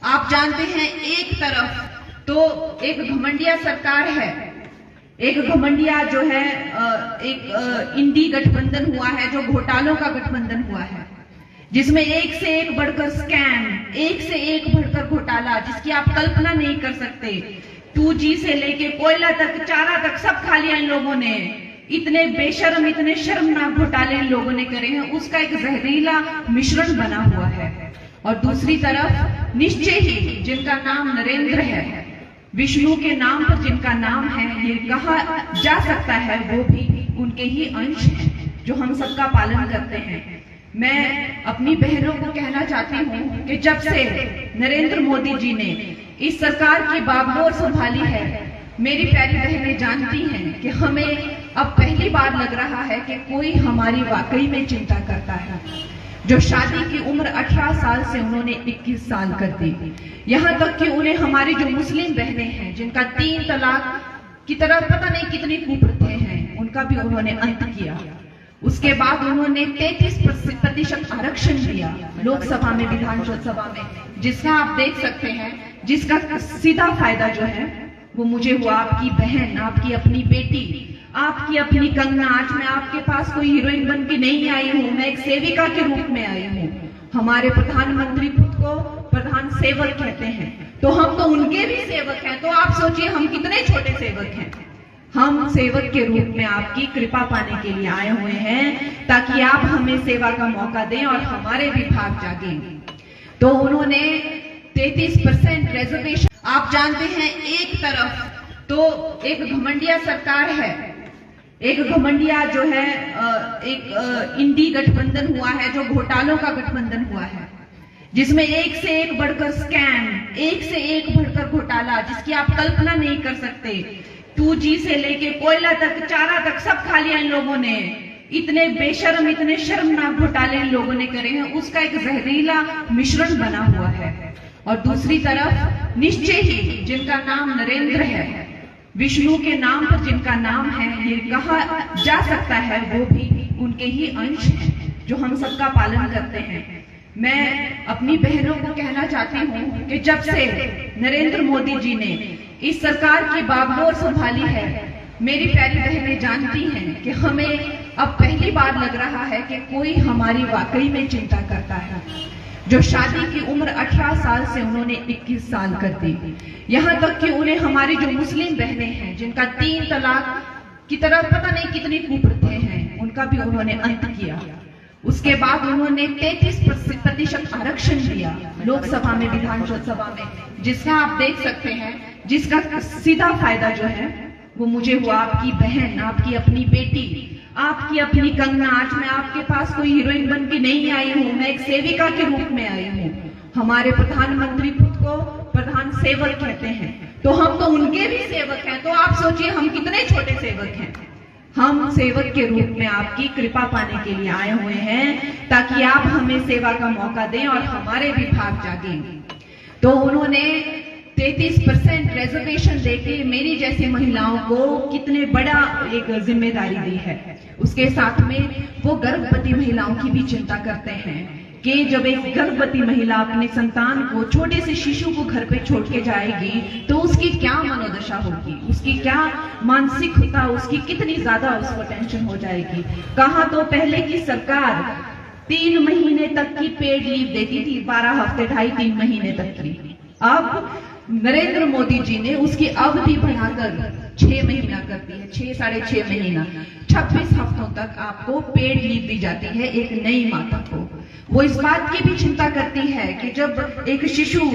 आप जानते हैं एक तरफ तो एक घमंडिया सरकार है, एक घमंडिया जो है एक इंडी गठबंधन हुआ है, जो घोटालों का गठबंधन हुआ है, जिसमें एक से एक बढ़कर स्कैम, एक से एक बढ़कर घोटाला, जिसकी आप कल्पना नहीं कर सकते। 2G से लेके कोयला तक, चारा तक, सब खा लिया इन लोगों ने। इतने बेशर्म, इतने शर्मनाक घोटाले इन लोगों ने करे हैं, उसका एक जहरीला मिश्रण बना हुआ है। और दूसरी तरफ निश्चय ही जिनका नाम नरेंद्र है, विष्णु के नाम पर जिनका नाम है, ये कहा जा सकता है वो भी उनके ही अंश हैं, जो हम सबका पालन करते हैं। मैं अपनी बहनों को कहना चाहती हूँ कि जब से नरेंद्र मोदी जी ने इस सरकार की बागडोर संभाली है, मेरी प्यारी बहनें जानती हैं कि हमें अब पहली बार लग रहा है कि कोई हमारी वाकई में चिंता करता है। जो शादी की उम्र 18 साल से उन्होंने 21 साल कर दी, यहाँ तक कि उन्हें हमारी जो मुस्लिम बहनें हैं, जिनका 3 तलाक की तरफ पता नहीं कितनी कुप्रथाएं हैं, उनका भी उन्होंने अंत किया। उसके बाद उन्होंने 33% आरक्षण दिया लोकसभा में, विधानसभा में, जिसका आप देख सकते हैं, जिसका सीधा फायदा जो है वो मुझे हुआ, आपकी बहन, आपकी अपनी बेटी, आपकी अपनी कंगना। आज मैं आपके पास कोई हीरोइन बन के नहीं आई हूँ, मैं एक सेविका के रूप में आई हूँ। हमारे प्रधानमंत्री खुद को प्रधान सेवक कहते हैं, तो हम तो उनके भी सेवक हैं। तो आप सोचिए हम कितने छोटे सेवक हैं। हम सेवक के रूप में आपकी कृपा पाने के लिए आए हुए हैं, ताकि आप हमें सेवा का मौका दें और हमारे भी भाग जागें। तो उन्होंने 33% रिजर्वेशन, आप जानते हैं एक तरफ तो एक घमंडिया सरकार है, एक घमंडिया जो है एक इंडी गठबंधन हुआ है, जो घोटालों का गठबंधन हुआ है, जिसमें एक से एक बढ़कर स्कैम, एक से एक बढ़कर घोटाला, जिसकी आप कल्पना नहीं कर सकते। 2G से लेके कोयला तक, चारा तक, सब खा लिया इन लोगों ने। इतने बेशर्म, इतने शर्मनाक घोटाले इन लोगों ने करे हैं, उसका एक जहरीला मिश्रण बना हुआ है। और दूसरी तरफ निश्चय ही जिनका नाम नरेंद्र है, विष्णु के नाम पर जिनका नाम है, ये कहा जा सकता है वो भी उनके ही अंश हैं, जो हम सबका पालन करते हैं। मैं अपनी बहनों को कहना चाहती हूँ कि जब से नरेंद्र मोदी जी ने इस सरकार की बागडोर संभाली है, मेरी प्यारी बहनें जानती हैं कि हमें अब पहली बार लग रहा है कि कोई हमारी वाकई में चिंता करता है। जो शादी की उम्र 18 साल से उन्होंने 21 साल कर दी, यहाँ तक कि उन्हें हमारी जो मुस्लिम बहनें हैं, जिनका 3 तलाक की तरफ पता नहीं कितनी कुप्रथाएं हैं, उनका भी उन्होंने अंत किया। उसके बाद उन्होंने 33% आरक्षण दिया लोकसभा में, विधानसभा में, जिसका आप देख सकते हैं, जिसका सीधा फायदा जो है वो मुझे हुआ, आपकी बहन, आपकी अपनी बेटी, आपकी अपनी कंगना। आज मैं आपके पास कोई हीरोइन बन के नहीं आई हूँ, मैं एक सेविका के रूप में आई हूँ। हमारे प्रधानमंत्री खुद को प्रधान सेवक कहते हैं, तो हम तो उनके भी सेवक हैं। तो आप सोचिए हम कितने छोटे सेवक हैं। हम सेवक के रूप में आपकी कृपा पाने के लिए आए हुए हैं, ताकि आप हमें सेवा का मौका दें और हमारे भी भाग जागें। तो उन्होंने 33% रिजर्वेशन देके मेरी जैसी महिलाओं को कितने बड़ा एक जिम्मेदारी दी है। उसके साथ में वो गर्भवती महिलाओं की भी चिंता करते हैं कि जब एक गर्भवती महिला अपने संतान को, छोटे से शिशु को घर पे छोड़ के जाएगी, तो उसकी क्या मनोदशा होगी, उसकी क्या मानसिकता, उसकी कितनी ज्यादा उसको टेंशन हो जाएगी। कहाँ तो पहले की सरकार 3 महीने तक की पेड लीव देती थी, 12 हफ्ते, 2.5-3 महीने तक की। अब नरेंद्र मोदी जी ने उसकी अवधि बढ़ाकर 6 महीना कर दी है, 6-6.5 महीना, 26 हफ्तों तक आपको पेड लीव दी जाती है एक नई माता को। वो इस बात की भी चिंता करती है कि जब एक शिशु